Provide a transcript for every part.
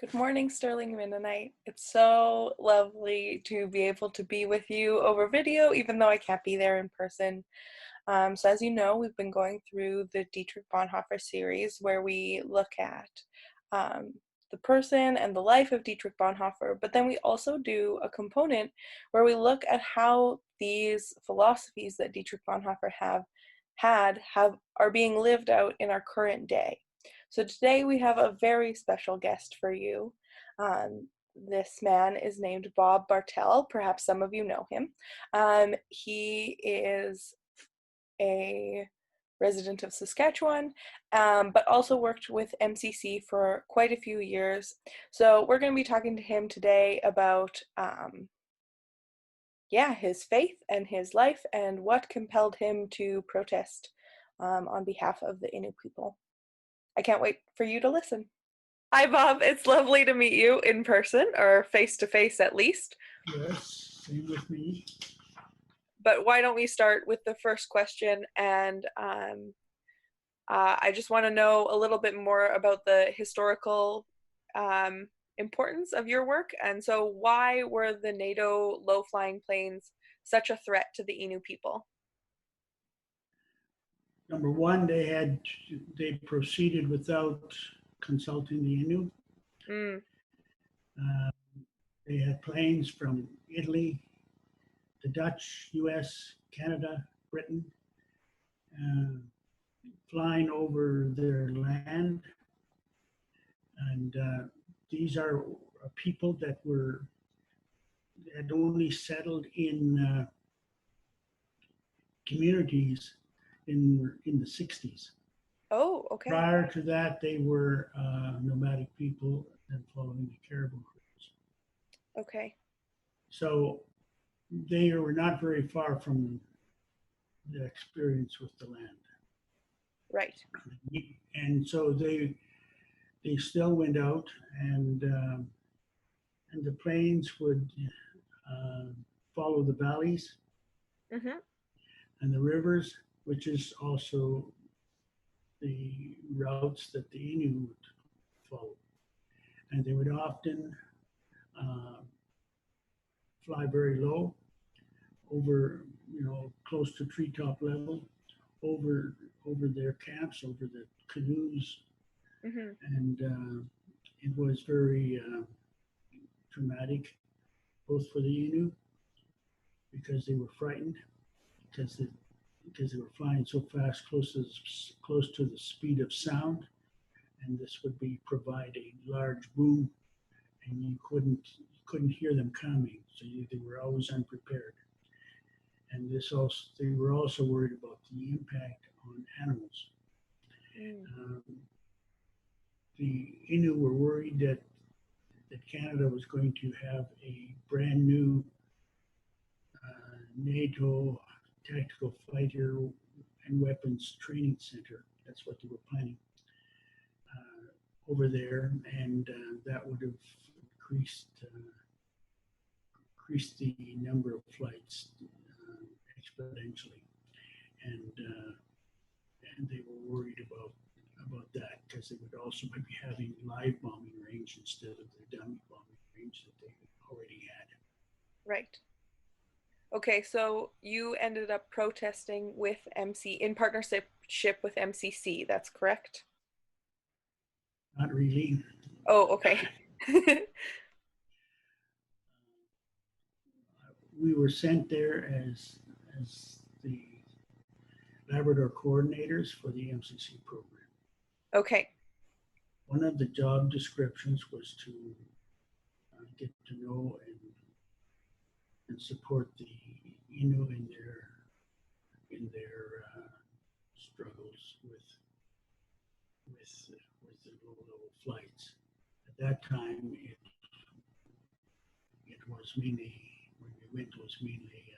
Good morning, Sterling Mennonite. It's so lovely to be able to be with you over video, even though I can't be there in person. So as you know, we've been going through the Dietrich Bonhoeffer series where we look at the person and the life of Dietrich Bonhoeffer, but then we also do a component where we look at how these philosophies that Dietrich Bonhoeffer are being lived out in our current day. So today we have a very special guest for you. This man is named Bob Bartel. Perhaps some of you know him. He is a resident of Saskatchewan, but also worked with MCC for quite a few years. So we're going to be talking to him today about his faith and his life and what compelled him to protest on behalf of the Innu people. I can't wait for you to listen. Hi, Bob. It's lovely to meet you in person, or face-to-face at least. Yes, same with me. But why don't we start with the first question, and I just want to know a little bit more about the historical importance of your work, and so why were the NATO low-flying planes such a threat to the Innu people? Number one, they proceeded without consulting the Innu. Mm. They had planes from Italy, the Dutch, U.S., Canada, Britain, flying over their land, and these are people that had only settled in communities in the 60s. Oh, okay. Prior to that, they were nomadic people and following the caribou herds. Okay. So they were not very far from the experience with the land. Right. And so they still went out, and the planes would follow the valleys and the rivers, which is also the routes that the Innu would follow. And they would often fly very low, over, close to treetop level, over their camps, over the canoes, and it was very traumatic, both for the Innu, because they were frightened, because they were flying so fast, close to the speed of sound, and this would provide a large boom, and you couldn't hear them coming, so they were always unprepared. And they were also worried about the impact on animals. The Innu were worried that Canada was going to have a brand new NATO tactical fighter and weapons training center. That's what they were planning over there, and that would have increased the number of flights exponentially, and they were worried about that, because they would also be having live bombing range instead of the dummy bombing range that they already had. Right. Okay, so you ended up protesting with in partnership with MCC, that's correct? Not really. Oh, okay. We were sent there as the Labrador coordinators for the MCC program. Okay. One of the job descriptions was to get to know and support the Innu in their struggles with the low-level flights. At that time, it was mainly, when we went, it was mainly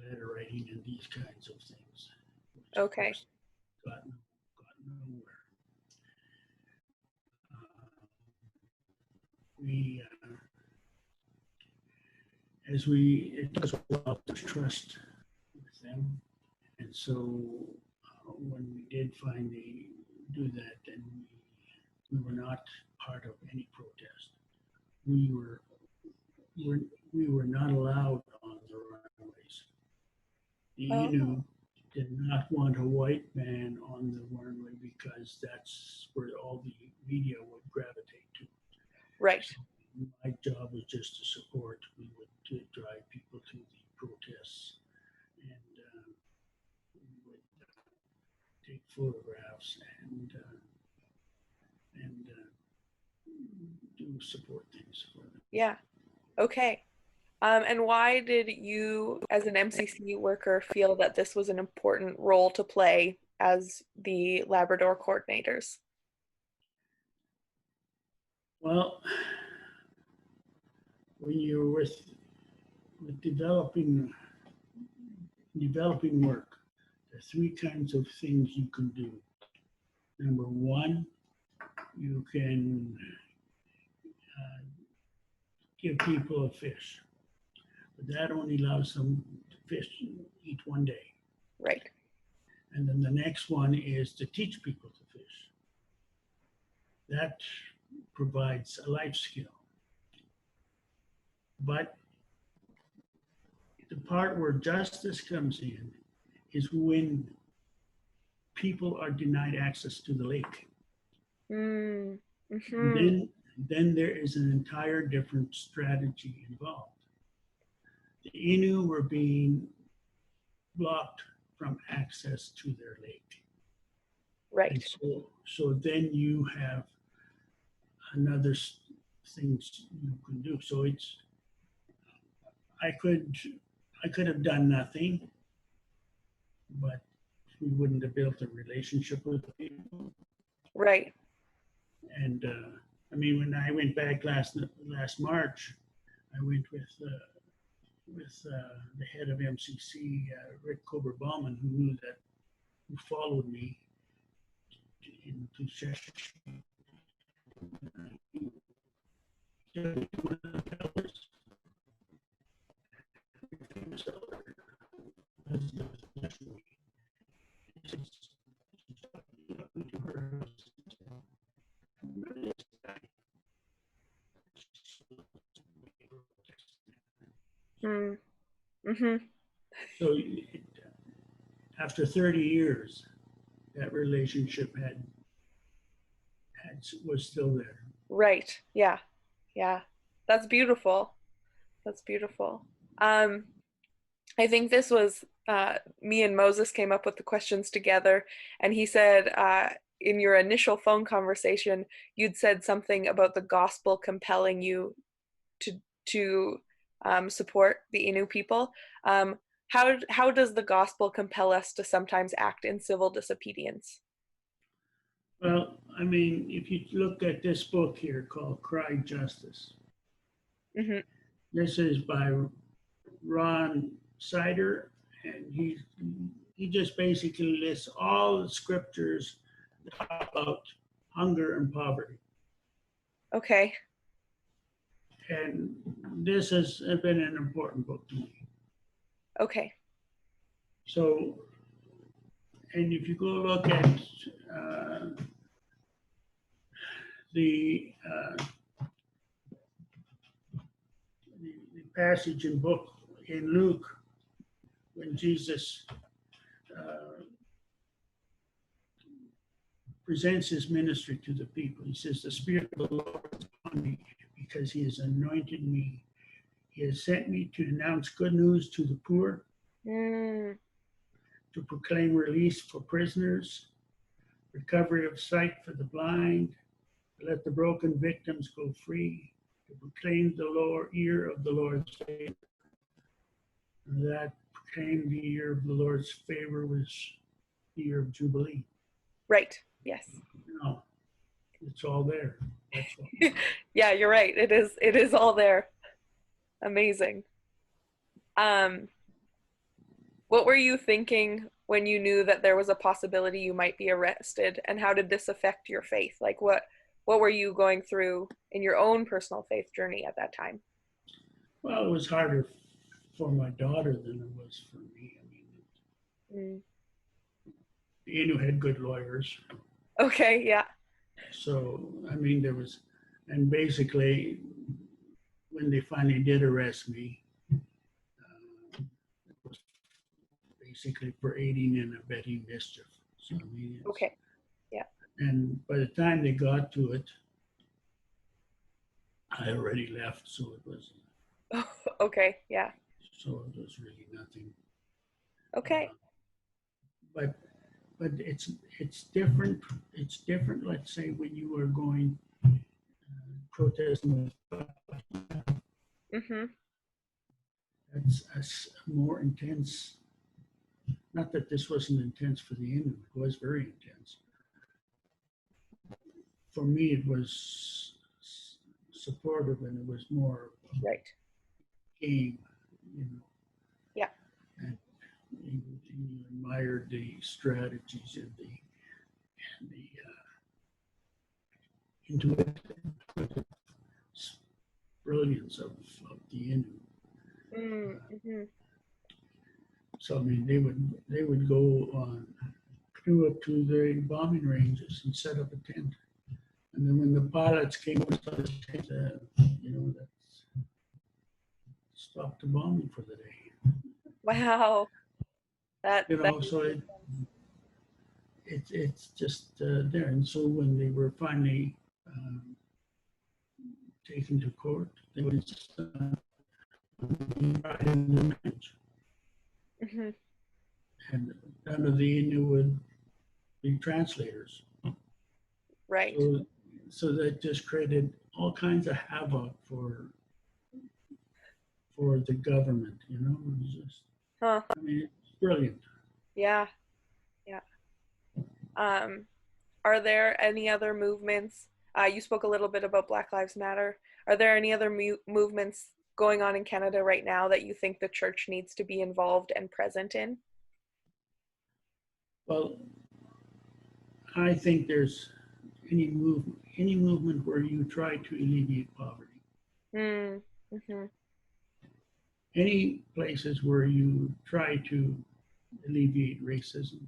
letter writing and these kinds of things. Okay. Got nowhere. It took us a while to trust with them, and so when we did finally do that, then We were not part of any protest. We were, we were not allowed on the runways. The Oh, Innu did not want a white man on the runway because that's where all the media would gravitate to. right. So my job was just to support. We would drive people to the protests, and we would take photographs and do support things for them. Yeah. Okay. And why did you, as an MCC worker, feel that this was an important role to play as the Labrador coordinators? Well, when you're with developing work, there are three kinds of things you can do. Number one, you can uh, give people a fish, but that only allows them to fish eat one day. Right. And then the next one is to teach people to fish. That provides a life skill. But the part where justice comes in is when people are denied access to the lake. Mm. And Hmm. then there is an entire different strategy involved. The Innu were being blocked from access to their lake. And Right. so then you have another things you can do. So it's I could I could have done nothing, but we wouldn't have built a relationship with the people. Right. And I mean, when I went back last March, I went with the head of MCC, Rick Kober Bauman, who followed me into session. Mm. Hmm. So after 30 years, that relationship was still there. Right. Yeah. Yeah. That's beautiful. That's beautiful. Um, I think this was me and Moses came up with the questions together, and he said in your initial phone conversation, you'd said something about the gospel compelling you to support the Innu people. Um, how does the gospel compel us to sometimes act in civil disobedience? Well, I mean, if you look at this book here called Cry Justice, Hmm. this is by Ron Sider, and he just basically lists all the scriptures that talk about hunger and poverty. Okay. And this has been an important book to me. Okay. So, and if you go look at uh, the, uh, the passage in Luke when Jesus uh, presents his ministry to the people. He says, "The Spirit of the Lord is upon me because he has anointed me. He has sent me to announce good news to the poor, Mm. to proclaim release for prisoners, recovery of sight for the blind, to let the broken victims go free, to proclaim the year of the Lord's favor." And that proclaimed the year of the Lord's favor was the year of Jubilee. Right. Yes. No, it's all there. That's all. Yeah, you're right. It is all there. Amazing. Um, what were you thinking when you knew that there was a possibility you might be arrested, and how did this affect your faith? Like what were you going through in your own personal faith journey at that time? Well, it was harder for my daughter than it was for me. I mean, Mm. Innu had good lawyers. Okay, yeah. So, I mean, there was, and basically, when they finally did arrest me, it was basically for aiding and abetting mischief. So, I mean, it's, Okay. Yeah. and by the time they got to it, I already left, so it was, Okay. Yeah. really nothing. Okay. Uh, but it's different. It's different. Let's say when you were going protesting with, Mhm. that's a more intense. Not that this wasn't intense for the Innu, it was very intense. For me, it was supportive, and it was more Right. game, you know, Yeah. and you admired the strategies and the intuitive brilliance of the Innu. Mm-hmm. So I mean, they would go on flew up to the bombing ranges and set up a tent. And then when the pilots came over to the tent, that stopped the bombing for the day. Wow. That is So intense. it's just there. And so when they were finally um, taken to court, they would insist on right in the bench. Mhm. And none of the Innu would be translators. Right. So that just created all kinds of havoc for the government. It was just, Huh. I mean, it's brilliant. Yeah. Yeah. Um, are there any other movements? You spoke a little bit about Black Lives Matter. Are there any other movements going on in Canada right now that you think the church needs to be involved and present in? Well, I think there's any movement where you try to alleviate poverty, Mm. Mm-hmm. any places where you try to alleviate racism,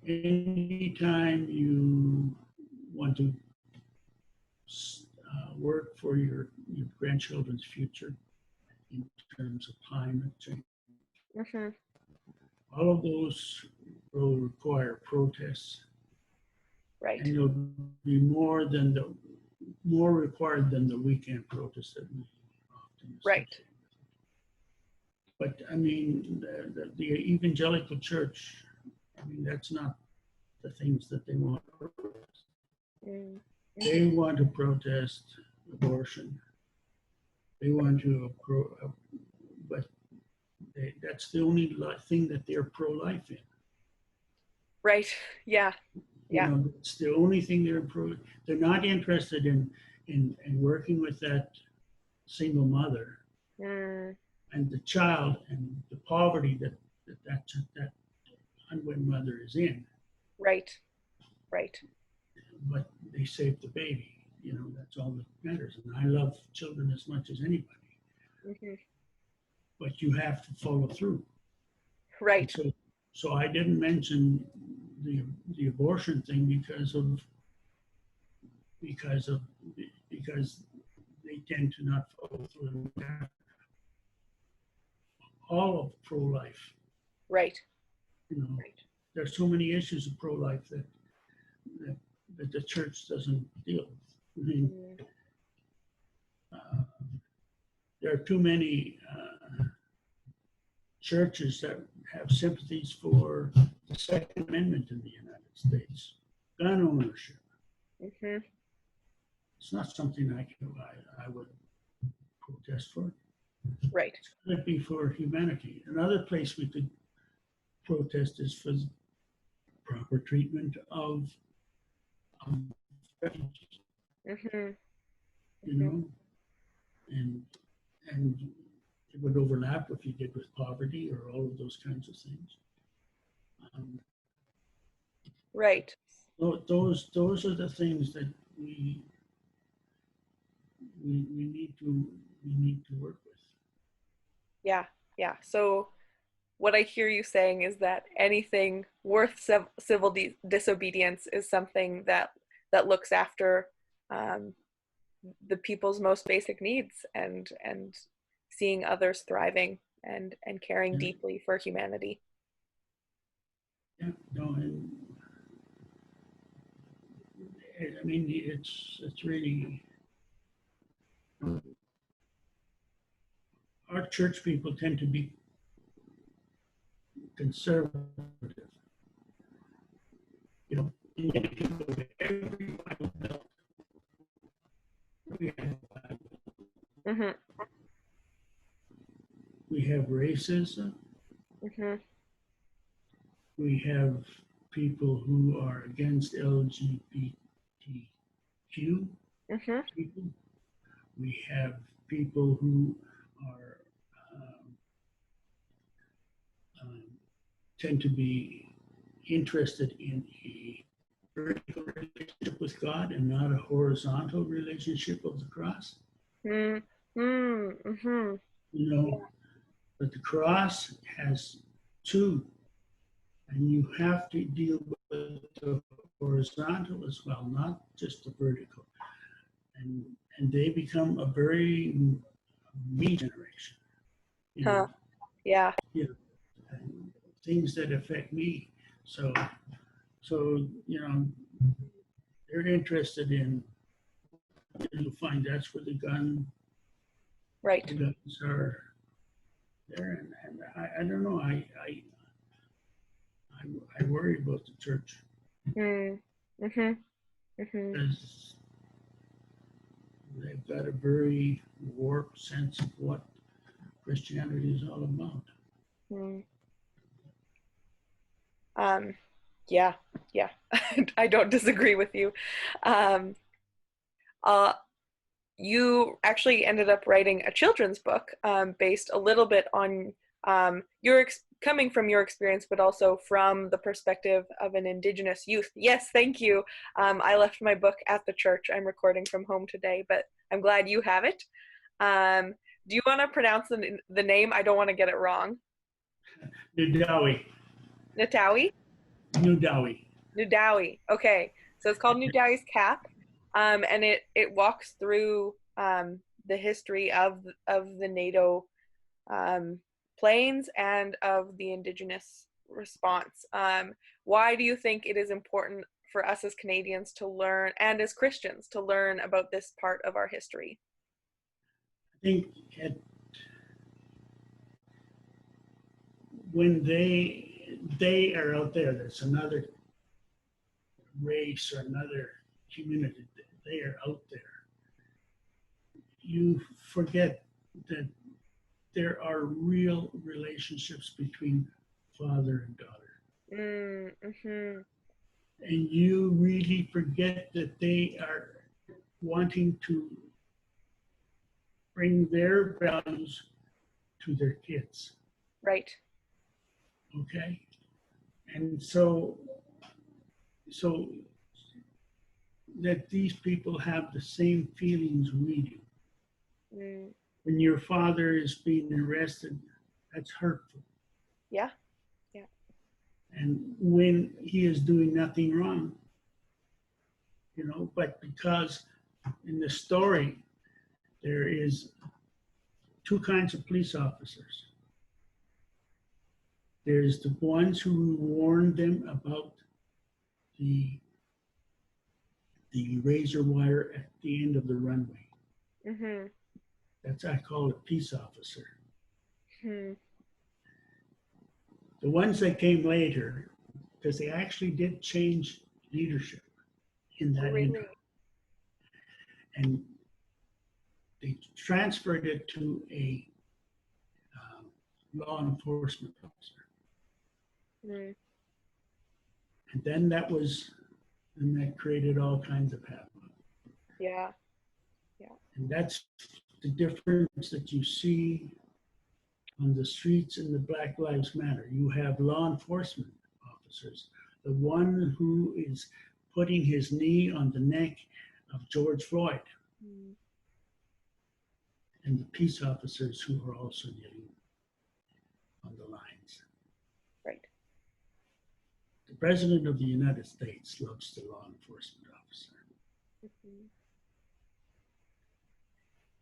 anytime you want to work for your grandchildren's future in terms of climate change, Mm-hmm. all of those will require protests, Right. and there'll be more required than the weekend protests that we often Right. associate. But I mean, the evangelical church, I mean, that's not the things that they want. Mm. They Mm-hmm. want to protest abortion. They want to, but that's the only thing that they're pro-life in. Right. Yeah. Yeah. It's the only thing they're pro. They're not interested in working with that single mother Mm. and the child and the poverty that unwed mother is in. Right. Right. But they saved the baby. That's all that matters. And I love children as much as anybody. Mm-hmm. But you have to follow through. And Right. so I didn't mention the abortion thing because of because they tend to not follow through. All of pro-life, Right. you know, Right. there's so many issues of pro-life that, that the church doesn't deal with. I mean, Mm. uh, there are too many churches that have sympathies for the Second Amendment in the United States, gun ownership. Mm-hmm. It's not something I would protest for. Right. It would be for humanity. Another place we could protest is for proper treatment of refugees, Mm-hmm. you Mm-hmm. know, and and it would overlap if you did with poverty or all of those kinds of things. Um, Right. those are the things that we need to work with. Yeah. Yeah. So what I hear you saying is that anything worth civil disobedience is something that looks after um, the people's most basic needs and seeing others thriving and caring Yeah, deeply for humanity. yeah, no, and I mean, it's really, our church people tend to be conservative. You know, many people, every Bible belt, we have, Mm-hmm. we have racism, Mm-hmm. we have people who are against LGBTQ Mm-hmm. people, we have people who are um, um, tend to be interested in a vertical relationship with God and not a horizontal relationship of the cross. Mm-hmm. Mm-hmm. You know, but the cross has two, and you have to deal with the horizontal as well, not just the vertical. And and they become a very me generation. You Huh. know, Yeah. you know, and things that affect me. So so you know, they're interested in. You'll find that's where Right. the guns are there, and I don't know. I worry about the church Mm. Mm-hmm. Mm-hmm. because they've got a very warped sense of what Christianity is all about. Mm. Yeah. Yeah. I don't disagree with you. Um, uh, you actually ended up writing a children's book based a little bit on your coming from your experience, but also from the perspective of an Indigenous youth. Yes, thank you. I left my book at the church. I'm recording from home today, but I'm glad you have it. Um, do you want to pronounce the name? I don't want to get it wrong. Nudawi, Natawi? Nudawi. Nudawi. Okay, so it's called Nudawi's Cap, and it walks through the history of the NATO um, plains and of the Indigenous response. Why do you think it is important for us as Canadians to learn and as Christians to learn about this part of our history? I think when they are out there, there's another race or another community. They are out there. You forget that there are real relationships between father and daughter. Mm-hmm. And you really forget that they are wanting to bring their values to their kids. Right. Okay? And so that these people have the same feelings we do. Mm. When your father is being arrested, that's hurtful. Yeah. Yeah. And when he is doing nothing wrong, but because in the story there is two kinds of police officers. There's the ones who warn them about the razor wire at the end of the runway. Mm-hmm. That's, I call it, peace officer. Hmm. The ones that came later, because they actually did change leadership in Oh, that really? interim, and they transferred it to a law enforcement officer. Mm. And then that created all kinds of havoc. Yeah. Yeah. And that's the difference that you see on the streets in the Black Lives Matter. You have law enforcement officers, the one who is putting his knee on the neck of George Floyd, Mm. and the peace officers who are also getting on the lines. President of the United States loves the law enforcement officer. Mm-hmm.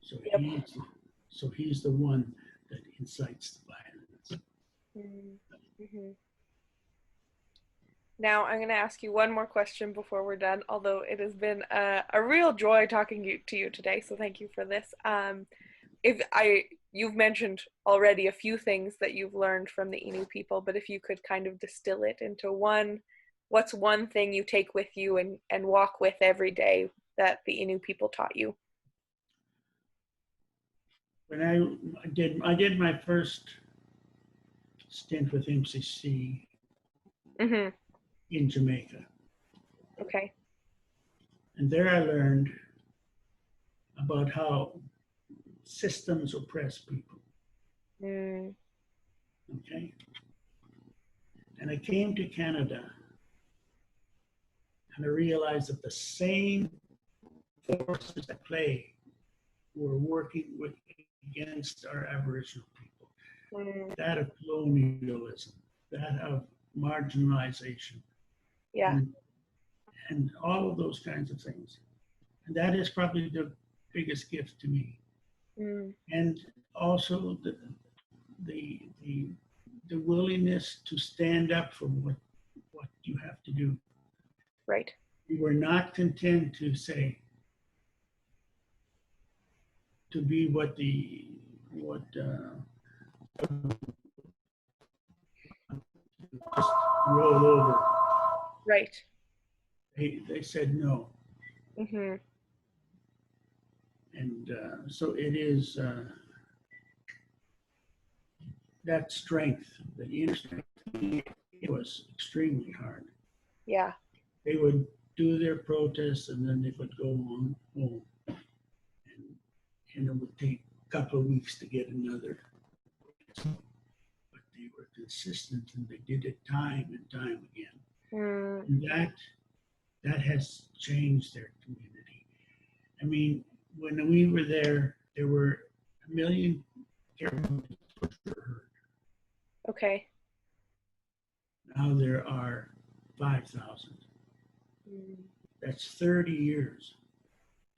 So Yep. he's the one that incites the violence. Mm-hmm. Now I'm going to ask you one more question before we're done, although it has been a real joy talking to you today, so thank you for this. You've mentioned already a few things that you've learned from the Innu people, but if you could kind of distill it into what's one thing you take with you and walk with every day that the Innu people taught you? When I did my first stint with MCC Mm-hmm. in Jamaica, Okay. and there I learned about how systems oppress people. Mm. Okay, and I came to Canada, and I realized that the same forces at play were working against our Aboriginal people. Mm. That of colonialism, that of marginalization, Yeah. and all of those kinds of things. And that is probably the biggest gift to me. Mm. And also the, the, the willingness to stand up for what you have to do. Right. We were not content to say, to be what just roll over. Right. They said no. Mm-hmm. And so it is that strength, the inner strength, it was extremely hard. Yeah. They would do their protests and then they would go on home. And it would take a couple of weeks to get another. But they were consistent and they did it time and time again. Mm. And that has changed their community. I mean, when we were there, there were 1 million caribou per herd. Okay. Now there are 5,000. Mm. That's 30 years.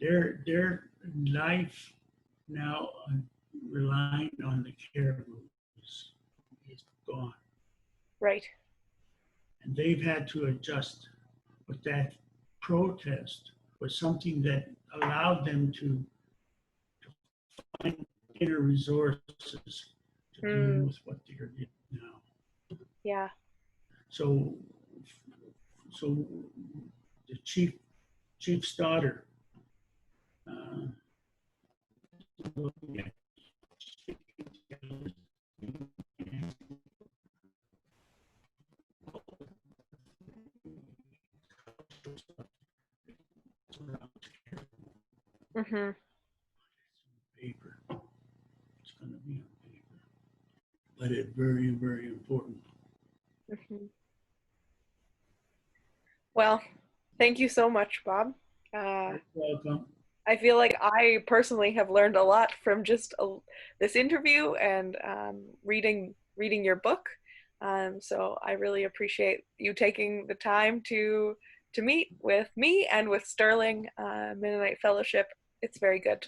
Their life now relying on the caribou is gone. Right. And they've had to adjust. But that protest was something that allowed them to find inner resources to deal with what they're getting now. Yeah. So the chief's daughter looking at Mm-hmm. paper. It's going to be on paper, but it's very, very important. Mm-hmm. Well, thank you so much, Bob. You're welcome. I feel like I personally have learned a lot from just this interview and reading your book. So I really appreciate you taking the time to meet with me and with Sterling Mennonite Fellowship. It's very good.